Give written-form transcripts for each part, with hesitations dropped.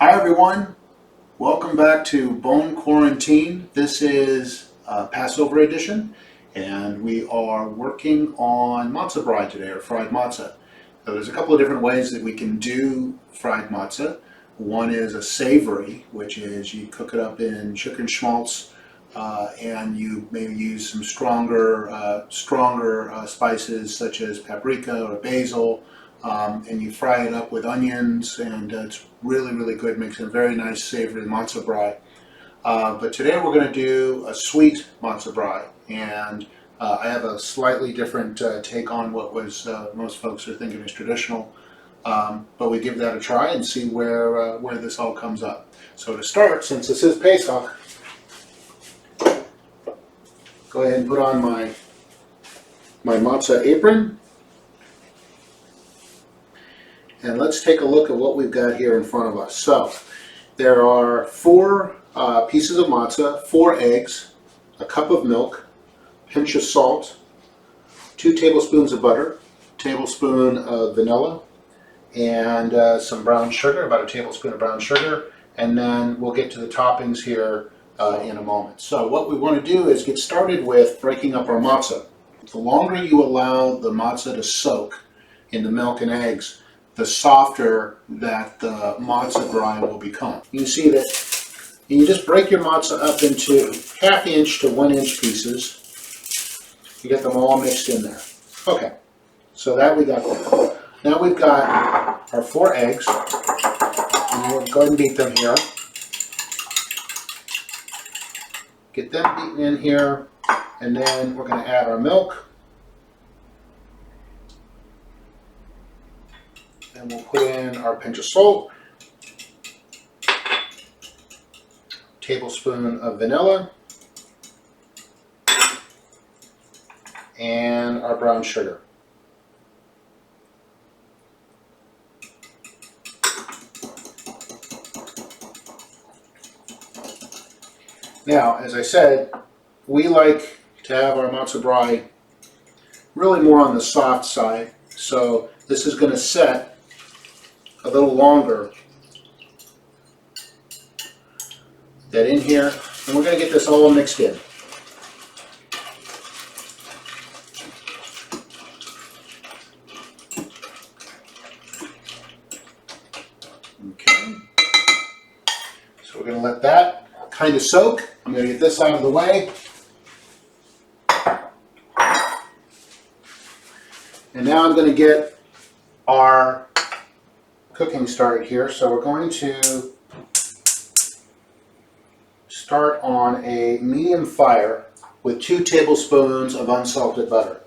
Hi everyone, welcome back to Bone Quarantine. This is Passover edition, and we are working on matzo brei today, or fried matzah. So there's a couple of different ways that we can do fried matzah. One is a savory, which is you cook it up in chicken schmaltz, and you maybe use some stronger spices such as paprika or basil, and you fry it up with onions, and it's really good. Makes a very nice savory matzo brei. But today we're going to do a sweet matzo brei, and I have a slightly different take on what was most folks are thinking is traditional. But we give that a try and see where this all comes up. So to start, since this is Pesach, go ahead and put on my matzah apron. And let's take a look at what we've got here in front of us. So there are 4 pieces of matzah, 4 eggs, a cup of milk, a pinch of salt, 2 tablespoons of butter, a tablespoon of vanilla, and some brown sugar, about a tablespoon of brown sugar, and then we'll get to the toppings here in a moment. So what we want to do is get started with breaking up our matzah. The longer you allow the matzah to soak in the milk and eggs, the softer that the matzo brei will become. You can see that you just break your matzah up into 1/2 inch to 1 inch pieces. You get them all mixed in there. Okay, so that we got there. Now we've got our 4 eggs, and we'll go ahead and beat them here. Get them beaten in here, and then we're going to add our milk. And we'll put in our pinch of salt, tablespoon of vanilla, and our brown sugar. Now, as I said, we like to have our matzo brei really more on the soft side, so this is going to set a little longer. That in here, and we're going to get this all mixed in. Okay, so we're going to let that kind of soak. I'm going to get this out of the way. And now I'm going to get our cooking started here. So we're going to start on a medium fire with 2 tablespoons of unsalted butter.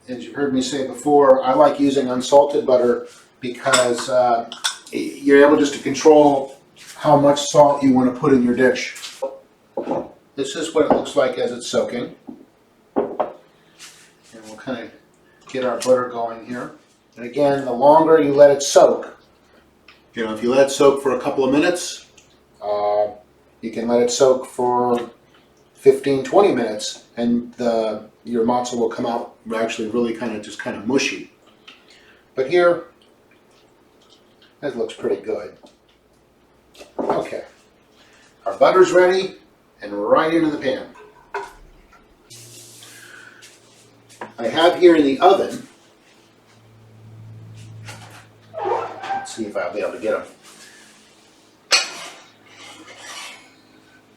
As you've heard me say before, I like using unsalted butter because you're able just to control how much salt you want to put in your dish. This is what it looks like as it's soaking. And we'll kind of get our butter going here. And again, the longer you let it soak, if you let it soak for a couple of minutes, you can let it soak for 15-20 minutes, and your matzo will come out actually really kind of mushy. But here, that looks pretty good. Okay, our butter's ready, and right into the pan. I have here in the oven, let's see if I'll be able to get them,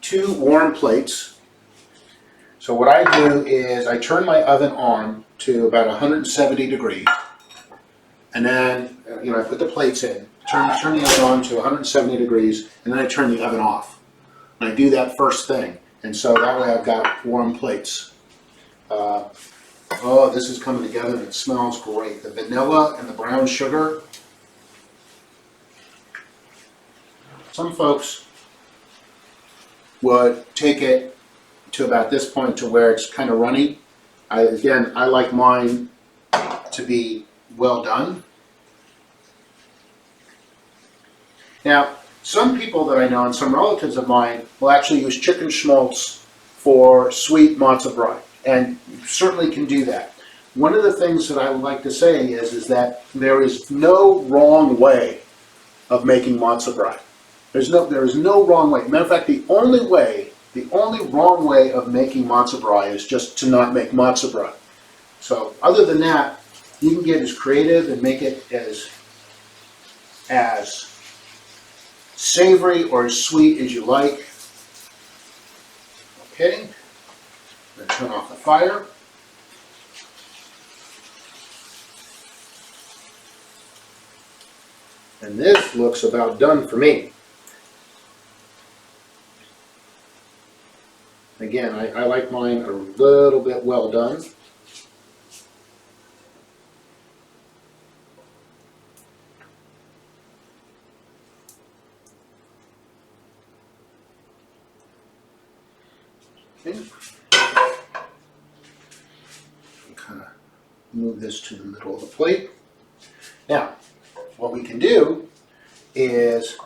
2 warm plates. So what I do is I turn my oven on to about 170 degrees, and then I put the plates in, turn the oven on to 170 degrees, and then I turn the oven off. And I do that first thing, and so that way I've got warm plates. Oh, this is coming together and it smells great. The vanilla and the brown sugar. Some folks would take it to about this point to where it's kind of runny. I like mine to be well done. Now, some people that I know and some relatives of mine will actually use chicken schmaltz for sweet matzo brei, and you certainly can do that. One of the things that I would like to say is that there is no wrong way of making matzo brei. There is no wrong way. Matter of fact, the only wrong way of making matzo brei is just to not make matzo brei. So other than that, you can get as creative and make it as savory or as sweet as you like. Okay, then turn off the fire. And this looks about done for me. Again, I like mine a little bit well done. Okay. Kind of move this to the middle of the plate. Now, what we can do is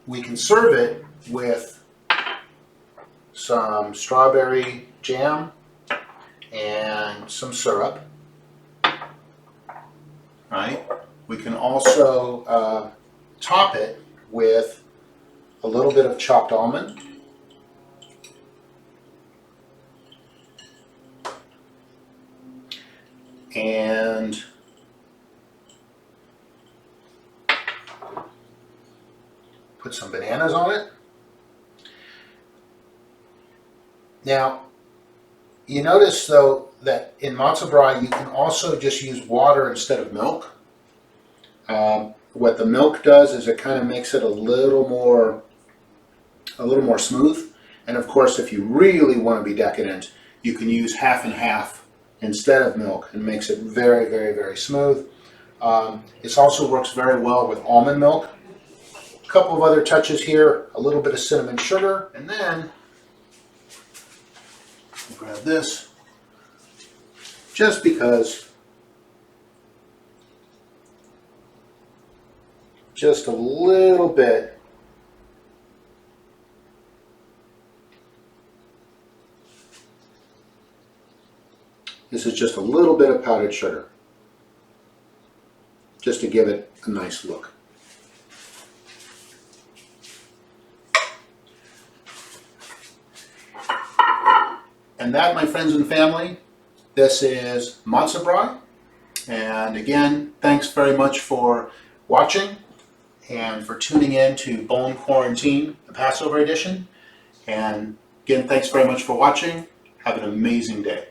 we can serve it with some strawberry jam and some syrup. Right? We can also top it with a little bit of chopped almond. And put some bananas on it. Now, you notice though that in matzo brei you can also just use water instead of milk. What the milk does is it kind of makes it a little more smooth. And of course, if you really want to be decadent, you can use half and half instead of milk, and makes it very, very, very smooth. It also works very well with almond milk. A couple of other touches here, a little bit of cinnamon sugar, and then we'll grab this just because, just a little bit. This is just a little bit of powdered sugar, just to give it a nice look. And that, my friends and family, this is matzo brei. And again, thanks very much for watching and for tuning in to Bone Quarantine, the Passover edition. And again, thanks very much for watching. Have an amazing day.